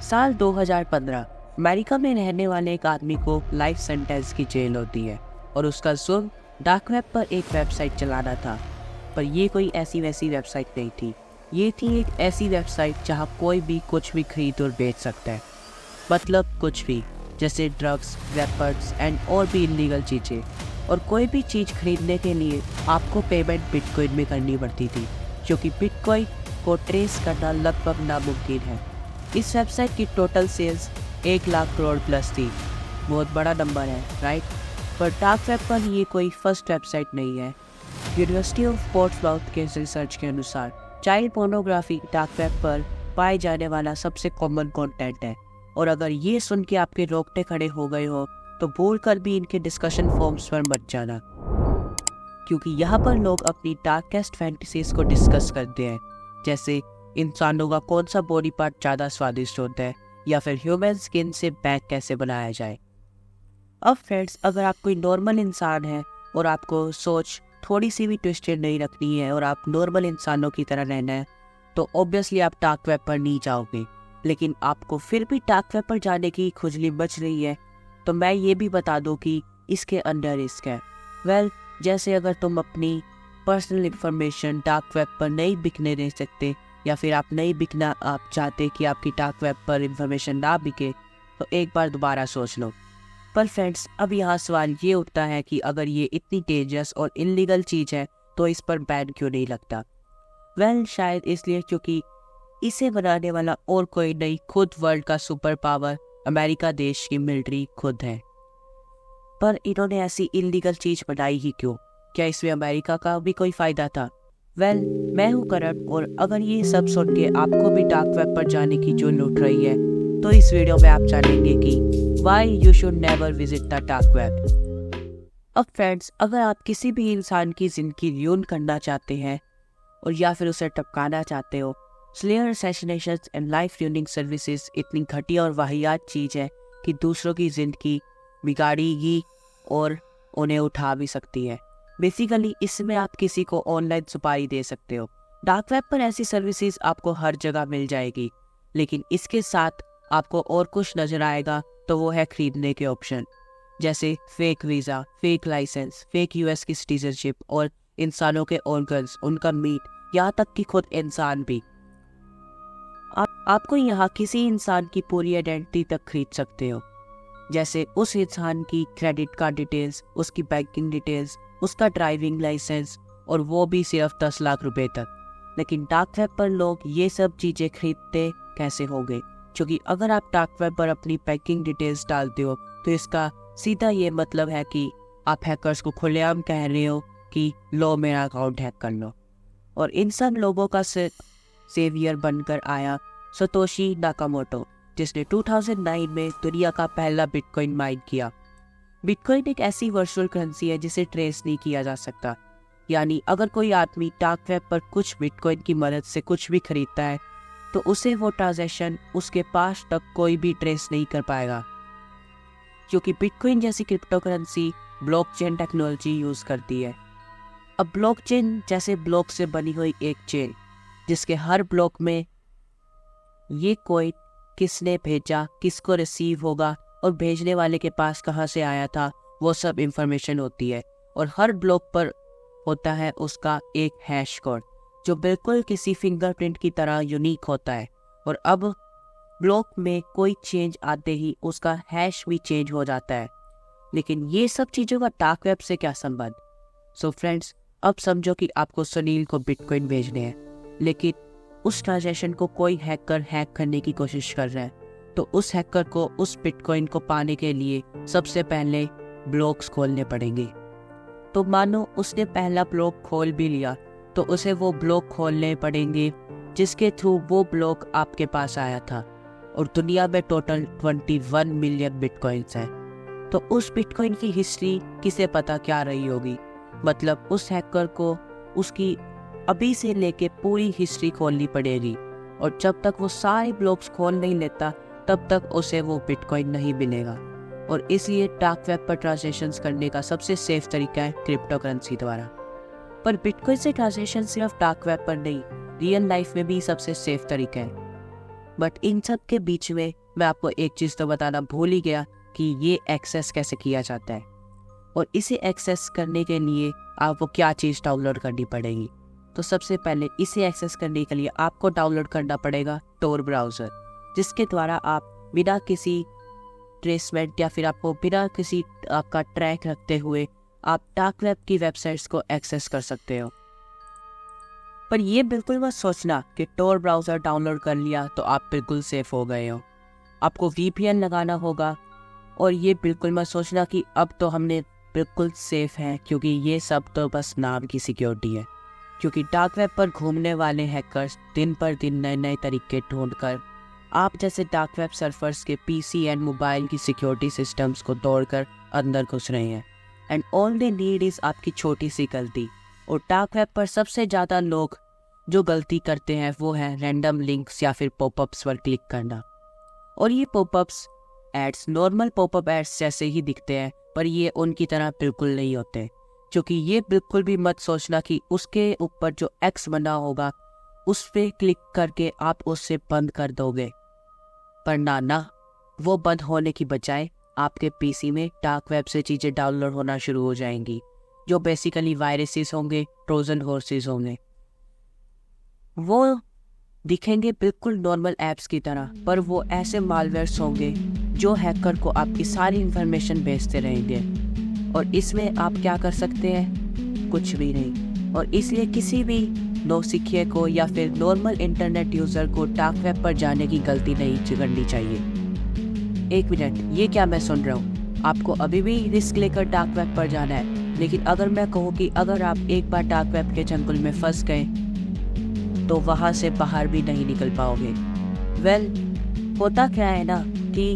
साल 2015 अमेरिका में रहने वाले एक आदमी को लाइफ सेंटेंस की जेल होती है और उसका जुर्म डार्क वेब पर एक वेबसाइट चलाना था। पर ये कोई ऐसी वैसी वेबसाइट नहीं थी। ये थी एक ऐसी वेबसाइट जहाँ कोई भी कुछ भी खरीद और बेच सकता है। मतलब कुछ भी, जैसे ड्रग्स, वेपन्स एंड और भी इलीगल चीज़ें। और कोई भी चीज़ खरीदने के लिए आपको पेमेंट बिटकॉइन में करनी पड़ती थी, क्योंकि बिटकॉइन को ट्रेस करना लगभग नामुमकिन है। इस वेबसाइट की total sales 1 lakh crore plus थी। बहुत बड़ा नंबर है, राइट? पर डार्क वेब पर ये कोई फर्स्ट वेबसाइट नहीं है। यूनिवर्सिटी ऑफ पोर्ट्समाउथ के रिसर्च के अनुसार चाइल्ड पोर्नोग्राफी डार्क वेब पर पाए जाने वाला सबसे कॉमन कंटेंट है। और अगर ये सुन के आपके रोकटे खड़े हो गए हो तो भूल कर भी इनके डिस्कशन फोरम्स पर मत जाना, क्योंकि यहाँ पर लोग अपनी डार्केस्ट फैंटेसीज को डिस्कस करते हैं, जैसे इंसानों का कौन सा बॉडी पार्ट ज़्यादा स्वादिष्ट होता है, या फिर ह्यूमन स्किन से बैग कैसे बनाया जाए। अब फ्रेंड्स, अगर आप कोई नॉर्मल इंसान है और आपको सोच थोड़ी सी भी ट्विस्टेड नहीं रखनी है और आप नॉर्मल इंसानों की तरह रहना है, तो ऑब्वियसली आप डार्क वेब पर नहीं जाओगे। लेकिन आपको फिर भी डार्क वेब पर जाने की खुजली बच रही है, तो मैं ये भी बता दूं कि इसके अंदर रिस्क है। वेल, जैसे अगर तुम अपनी पर्सनल इंफॉर्मेशन डार्क वेब पर नहीं बिकने दे सकते, या फिर आप नहीं बिकना आप चाहते कि आपकी डार्क वेब पर इंफॉर्मेशन ना बिके, तो एक बार दोबारा सोच लो। पर फ्रेंड्स, अब यहाँ सवाल ये उठता है कि अगर ये इतनी डेंजरस और इलीगल चीज़ है तो इस पर बैन क्यों नहीं लगता? वेल, शायद इसलिए क्योंकि इसे बनाने वाला और कोई नहीं, खुद वर्ल्ड का सुपर पावर अमेरिका देश की मिलिट्री खुद है। पर इन्होंने ऐसी इलीगल चीज़ बनाई ही क्यों? क्या इसमें अमेरिका का भी कोई फ़ायदा था? वेल, मैं हूँ करण, और अगर ये सब सुन के आपको भी डार्क वेब पर जाने की जुल्म उठ रही है, तो इस वीडियो में आप जानेंगे कि why you should never visit the dark web. अब फ्रेंड्स, अगर आप किसी भी इंसान की ज़िंदगी र्यून करना चाहते हैं और या फिर उसे टपकाना चाहते हो, slayer assassination and life running services इतनी घटिया और वाहियात चीज़ है कि दूसरों की ज़िंदगी बिगाड़ेगी और उन्हें उठा भी सकती है। बेसिकली इसमें आप किसी को ऑनलाइन सुपारी दे सकते हो। डार्क वेब पर ऐसी सर्विसेज आपको हर जगह मिल जाएगी, लेकिन इसके साथ आपको और कुछ नज़र आएगा, तो वो है खरीदने के ऑप्शन, जैसे fake visa, fake licence, fake US की सिटीजनशिप और इंसानों के ऑर्गन्स, उनका मीट, यहाँ तक कि खुद इंसान भी। आपको यहाँ किसी इंसान की पूरी आइडेंटिटी तक खरीद सकते हो, जैसे उस इंसान की क्रेडिट कार्ड डिटेल्स, उसकी बैंकिंग डिटेल्स, उसका ड्राइविंग लाइसेंस, और वो भी सिर्फ 10 लाख रुपए तक। लेकिन डार्क वेब पर लोग ये सब चीज़ें खरीदते कैसे होंगे? क्योंकि अगर आप डार्क वेब पर अपनी बैंकिंग डिटेल्स डालते हो, तो इसका सीधा ये मतलब है कि आप हैकर्स को खुलेआम कह रहे हो कि लो, मेरा अकाउंट हैक कर लो। और इन सब लोगों का सेवियर बनकर आया सतोशी नाकामोटो, जिसने 2009 में दुनिया का पहला बिटकॉइन माइन किया। बिटकॉइन एक ऐसी वर्चुअल करेंसी है जिसे ट्रेस नहीं किया जा सकता। यानी अगर कोई आदमी डार्क वेब पर कुछ बिटकॉइन की मदद से कुछ भी खरीदता है, तो उसे वो ट्रांजैक्शन उसके पास तक कोई भी ट्रेस नहीं कर पाएगा, क्योंकि बिटकॉइन जैसी crypto currency blockchain technology use करती है। अब ब्लॉकचेन जैसे ब्लॉक से बनी हुई एक चेन, जिसके हर ब्लॉक में ये कॉइन किसने भेजा, किसको रिसीव होगा और भेजने वाले के पास कहाँ से आया था, वो सब इंफॉर्मेशन होती है। और हर ब्लॉक पर होता है उसका एक हैश कोड, जो बिल्कुल किसी फिंगरप्रिंट की तरह यूनिक होता है। और अब ब्लॉक में कोई चेंज आते ही उसका हैश भी चेंज हो जाता है। लेकिन ये सब चीज़ों का डार्क वेब से क्या संबंध? सो फ्रेंड्स, अब समझो कि आपको सुनील को बिटकॉइन भेजने हैं, लेकिन उस ट्रांजैक्शन को कोई हैकर हैक करने की कोशिश कर रहा है। तो उस हैकर को उस बिटकॉइन को पाने के लिए सबसे पहले ब्लॉक्स खोलने पड़ेंगे। तो मानो उसने पहला ब्लॉक खोल भी लिया, तो उसे वो ब्लॉक खोलने पड़ेंगे जिसके थ्रू वो ब्लॉक आपके पास आया था। और दुनिया में टोटल 21 मिलियन बिटकॉइंस हैं। तो उस बिटकॉइन की हिस्ट्री किसे पता क्या रही होगी? मतलब उस हैकर को उसकी अभी से लेके पूरी हिस्ट्री खोलनी पड़ेगी, और जब तक वो सारे ब्लॉक्स खोल नहीं लेता, तब तक उसे वो बिटकॉइन नहीं मिलेगा। और इसलिए डार्क वेब पर ट्रांजैक्शंस करने का सबसे सेफ तरीका है क्रिप्टो करेंसी द्वारा। पर बिटकॉइन से ट्रांजैक्शन सिर्फ डार्क वेब पर नहीं, रियल लाइफ में भी सबसे सेफ तरीका है। बट इन सब के बीच में मैं आपको एक चीज़ तो बताना भूल ही गया कि ये एक्सेस कैसे किया जाता है, और इसे एक्सेस करने के लिए आपको क्या चीज़ डाउनलोड करनी पड़ेगी। तो सबसे पहले इसे एक्सेस करने के लिए आपको डाउनलोड करना पड़ेगा टोर ब्राउज़र, जिसके द्वारा आप बिना किसी ट्रेसमेंट या फिर आपको बिना किसी आपका ट्रैक रखते हुए आप डार्क वेब की वेबसाइट्स को एक्सेस कर सकते हो। पर ये बिल्कुल मत सोचना कि टोर ब्राउज़र डाउनलोड कर लिया तो आप बिल्कुल सेफ हो गए हो। आपको VPN लगाना होगा, और ये बिल्कुल मत सोचना कि अब तो हमने बिल्कुल सेफ हैं, क्योंकि ये सब तो बस नाम की सिक्योरिटी है। क्योंकि डार्क वेब पर घूमने वाले हैकर्स दिन पर दिन नए नए तरीके ढूंढकर आप जैसे डार्क वेब सर्फर्स के PC एंड मोबाइल की सिक्योरिटी सिस्टम्स को तोड़कर अंदर घुस रहे हैं। And all they need is आपकी छोटी सी गलती। और डार्क वेब पर सबसे ज़्यादा लोग जो गलती करते हैं वो है रैंडम लिंक्स या फिर पॉपअप्स पर क्लिक करना। और ये popups ads normal popup ads जैसे ही दिखते हैं, पर ये उनकी तरह बिल्कुल नहीं होते। क्योंकि ये बिल्कुल भी मत सोचना कि उसके ऊपर जो X बना होगा उस पर क्लिक करके आप उससे बंद कर दोगे, पर ना, वो बंद होने की बजाय आपके PC में डार्क वेब से चीज़ें डाउनलोड होना शुरू हो जाएंगी, जो बेसिकली वायरसेस होंगे, ट्रोजन हॉर्सेस होंगे। वो दिखेंगे बिल्कुल नॉर्मल ऐप्स की तरह, पर वो ऐसे मालवेयर्स होंगे जो हैकर को आपकी सारी इंफॉर्मेशन भेजते रहेंगे। और इसमें आप क्या कर सकते हैं? कुछ भी नहीं। और इसलिए किसी भी नौसिखिए को या फिर नॉर्मल इंटरनेट यूज़र को डार्क वेब पर जाने की गलती नहीं करनी चाहिए। एक मिनट, ये क्या मैं सुन रहा हूँ? आपको अभी भी रिस्क लेकर डार्क वेब पर जाना है। लेकिन अगर मैं कहूँ कि अगर आप एक बार डार्क वेब के जंगल में फंस गए तो वहाँ से बाहर भी नहीं निकल पाओगे। वेल, होता क्या है ना कि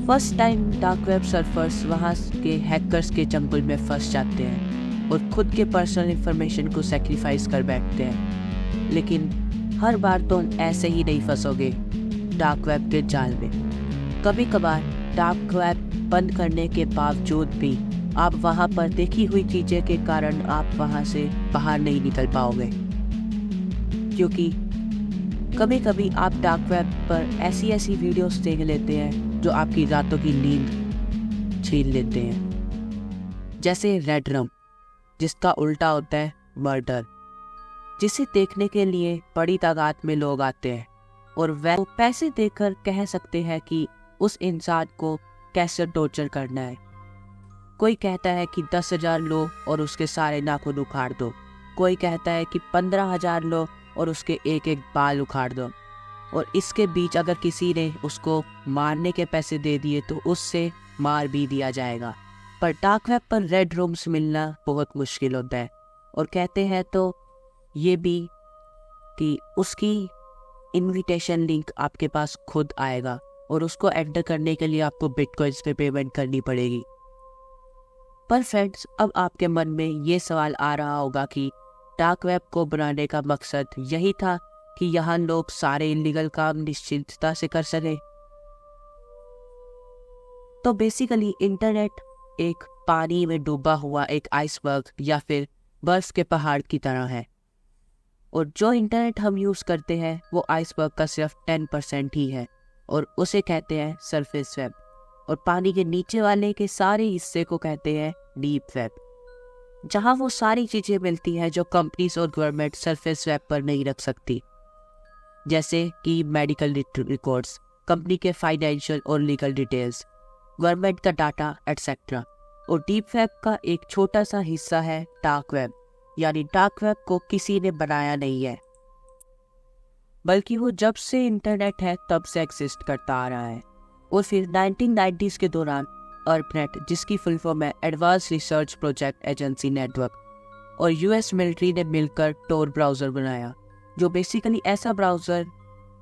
first time dark web surfers वहाँ के हैकर्स के चंगुल में फंस जाते हैं और खुद के पर्सनल इंफॉर्मेशन को सेक्रीफाइस कर बैठते हैं। लेकिन हर बार तो ऐसे ही नहीं फंसोगे डार्क वेब के जाल में। कभी कभार डार्क वेब बंद करने के बावजूद भी आप वहाँ पर देखी हुई चीज़ें के कारण आप वहाँ से बाहर नहीं निकल पाओगे। क्योंकि कभी कभी आप डार्क वेब पर ऐसी वीडियोस देख लेते हैं जो आपकी रातों की नींद छीन लेते हैं। जैसे रेड रम, जिसका उल्टा होता है मर्डर, जिसे देखने के लिए बड़ी तादाद में लोग आते हैं और वह पैसे देकर कह सकते हैं कि उस इंसान को कैसे टॉर्चर करना है। कोई कहता है कि 10,000 लो और उसके सारे नाखून उखाड़ दो। कोई कहता है कि 15,000 लो और उसके एक एक बाल उखाड़ दो। और इसके बीच अगर किसी ने उसको मारने के पैसे दे दिए तो उससे मार भी दिया जाएगा। पर डार्क वेब पर रेड रूम्स मिलना बहुत मुश्किल होता है। और कहते हैं तो ये भी कि उसकी इनविटेशन लिंक आपके पास खुद आएगा और उसको एंटर करने के लिए आपको बिटकॉइंस पे पेमेंट करनी पड़ेगी। पर फ्रेंड्स, अब आपके मन में ये सवाल आ रहा होगा कि डार्क वेब को बनाने का मकसद यही था कि यहाँ लोग सारे इलीगल काम निश्चिंतता से कर सके। तो बेसिकली इंटरनेट एक पानी में डूबा हुआ एक आइसबर्ग या फिर बर्फ के पहाड़ की तरह है, और जो इंटरनेट हम यूज़ करते हैं वो आइसबर्ग का सिर्फ 10% ही है, और उसे कहते हैं सरफेस वेब। और पानी के नीचे वाले के सारे हिस्से को कहते हैं डीप वेब, जहाँ वो सारी चीज़ें मिलती हैं जो कंपनीज और गवर्नमेंट सरफेस वेब पर नहीं रख सकती, जैसे कि मेडिकल रिकॉर्ड्स, कंपनी के फाइनेंशियल और लीगल डिटेल्स, गवर्नमेंट का डाटा एटसेट्रा। और डीप वेब का एक छोटा सा हिस्सा है डार्क वेब, यानी डार्क वेब को किसी ने बनाया नहीं है, बल्कि वो जब से इंटरनेट है तब से एग्जिस्ट करता आ रहा है। और फिर 1990s के दौरान अर्पनेट, जिसकी फुल फॉर्म है advance research project agency network, और US मिलिट्री ने मिलकर टोर ब्राउज़र बनाया, जो बेसिकली ऐसा ब्राउज़र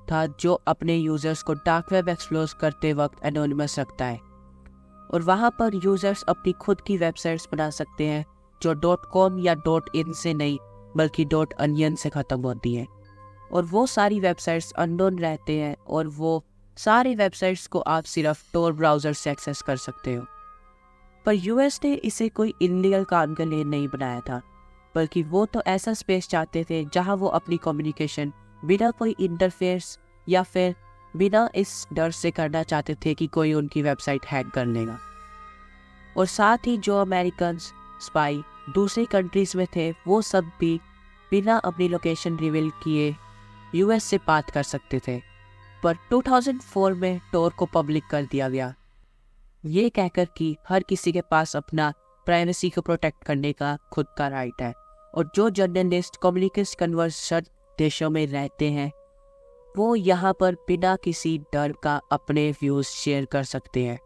था जो अपने यूज़र्स को डार्क वेब एक्सप्लोर करते वक्त एनोनिमस रखता है। और वहाँ पर यूज़र्स अपनी खुद की वेबसाइट्स बना सकते हैं जो .com या .in से नहीं बल्कि .onion से ख़त्म होती हैं। और वो सारी वेबसाइट्स अननोन रहते हैं, और वो सारी वेबसाइट्स को आप सिर्फ टोर ब्राउज़र से एक्सेस कर सकते हो। पर US ने इसे कोई इलीगल काम के लिए नहीं बनाया था, बल्कि वो तो ऐसा स्पेस चाहते थे जहां वो अपनी कम्युनिकेशन बिना कोई इंटरफेयर्स या फिर बिना इस डर से करना चाहते थे कि कोई उनकी वेबसाइट हैक कर लेगा। और साथ ही जो अमेरिकन स्पाई दूसरी कंट्रीज में थे वो सब भी बिना अपनी लोकेशन रिवील किए यूएस से बात कर सकते थे। पर 2004 में टोर को पब्लिक कर दिया गया, ये कहकर कि हर किसी के पास अपना प्राइवेसी को प्रोटेक्ट करने का खुद का राइट है और जो जर्नलिस्ट कम्युनिकेशन कन्वर्सेशन देशों में रहते हैं वो यहाँ पर बिना किसी डर का अपने व्यूज़ शेयर कर सकते हैं।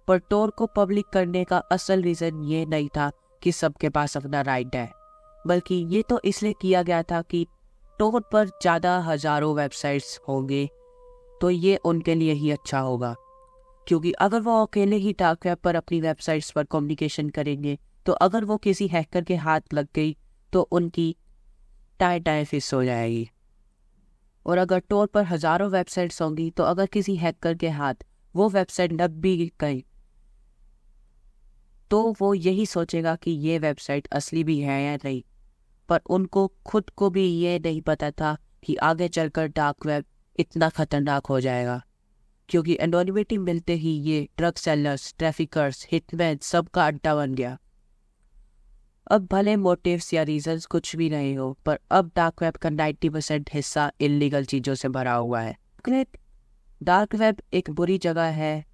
पर टोर को पब्लिक करने का असल रीज़न ये नहीं था कि सबके पास अपना राइट है, बल्कि ये तो इसलिए किया गया था कि टोर पर ज़्यादा हज़ारों वेबसाइट्स होंगे तो ये उनके लिए ही अच्छा होगा, क्योंकि अगर वो अकेले ही डार्क वेब पर अपनी वेबसाइट्स पर कम्युनिकेशन करेंगे तो अगर वो किसी हैकर के हाथ लग गई तो उनकी टाई फिस हो जाएगी। और अगर टोर पर हज़ारों वेबसाइट्स होंगी तो अगर किसी हैकर के हाथ वो वेबसाइट लग भी गई तो वो यही सोचेगा कि ये वेबसाइट असली भी है या नहीं। पर उनको खुद को भी ये नहीं पता था कि आगे चलकर डार्क वेब इतना खतरनाक हो जाएगा, क्योंकि एनोनिमिटी मिलते ही ये ड्रग सेलर्स, ट्रैफिकर्स, हिटमैन सबका अड्डा बन गया। अब भले मोटिव्स या रीजंस कुछ भी नहीं हो, पर अब डार्क वेब का 90% हिस्सा इलीगल चीज़ों से भरा हुआ है। डार्क वेब एक बुरी जगह है,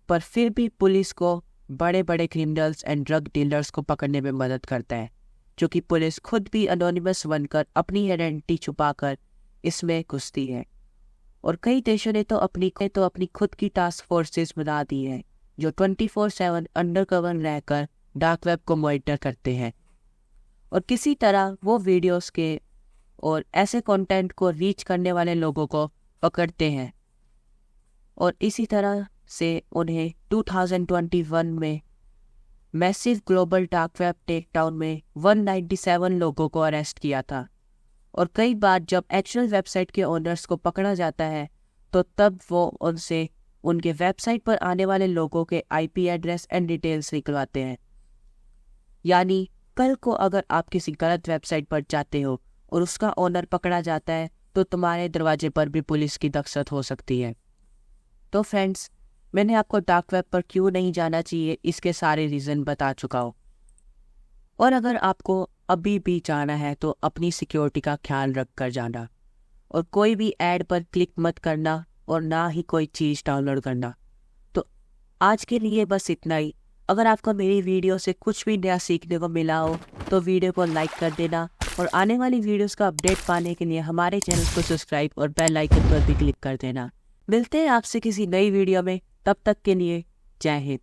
पर फिर भी पुलिस को बड़े बड़े क्रिमिनल्स एंड ड्रग डीलर्स को पकड़ने में मदद करता है, क्योंकि पुलिस खुद भी एनोनिमस बनकर अपनी आइडेंटिटी छुपाकर इसमें घुसती है। और कई देशों ने तो अपनी खुद की टास्क फोर्सेस बना दी है जो 24/7 अंडरकवर रहकर डार्क वेब को मॉनिटर करते हैं और किसी तरह वो वीडियोस के और ऐसे कंटेंट को रीच करने वाले लोगों को पकड़ते हैं। और इसी तरह से उन्हें 2021 में massive global dark web takedown में 197 लोगों को अरेस्ट किया था। और कई बार जब एक्चुअल वेबसाइट के ओनर्स को पकड़ा जाता है तो तब वो उनसे उनके वेबसाइट पर आने वाले लोगों के आईपी एड्रेस एंड डिटेल्स निकलवाते हैं। यानी कल को अगर आप किसी गलत वेबसाइट पर जाते हो और उसका ओनर पकड़ा जाता है तो तुम्हारे दरवाजे पर भी पुलिस की दस्तक हो सकती है। तो फ्रेंड्स, मैंने आपको डार्क वेब पर क्यों नहीं जाना चाहिए इसके सारे रीज़न बता चुका हूँ। और अगर आपको अभी भी जाना है तो अपनी सिक्योरिटी का ख्याल रख कर जाना और कोई भी ऐड पर क्लिक मत करना और ना ही कोई चीज़ डाउनलोड करना। तो आज के लिए बस इतना ही। अगर आपको मेरी वीडियो से कुछ भी नया सीखने को मिला हो तो वीडियो को लाइक कर देना और आने वाली वीडियोस का अपडेट पाने के लिए हमारे चैनल को सब्सक्राइब और बेल आइकन पर भी क्लिक कर देना। मिलते हैं आपसे किसी नई वीडियो में, तब तक के लिए जय हिंद।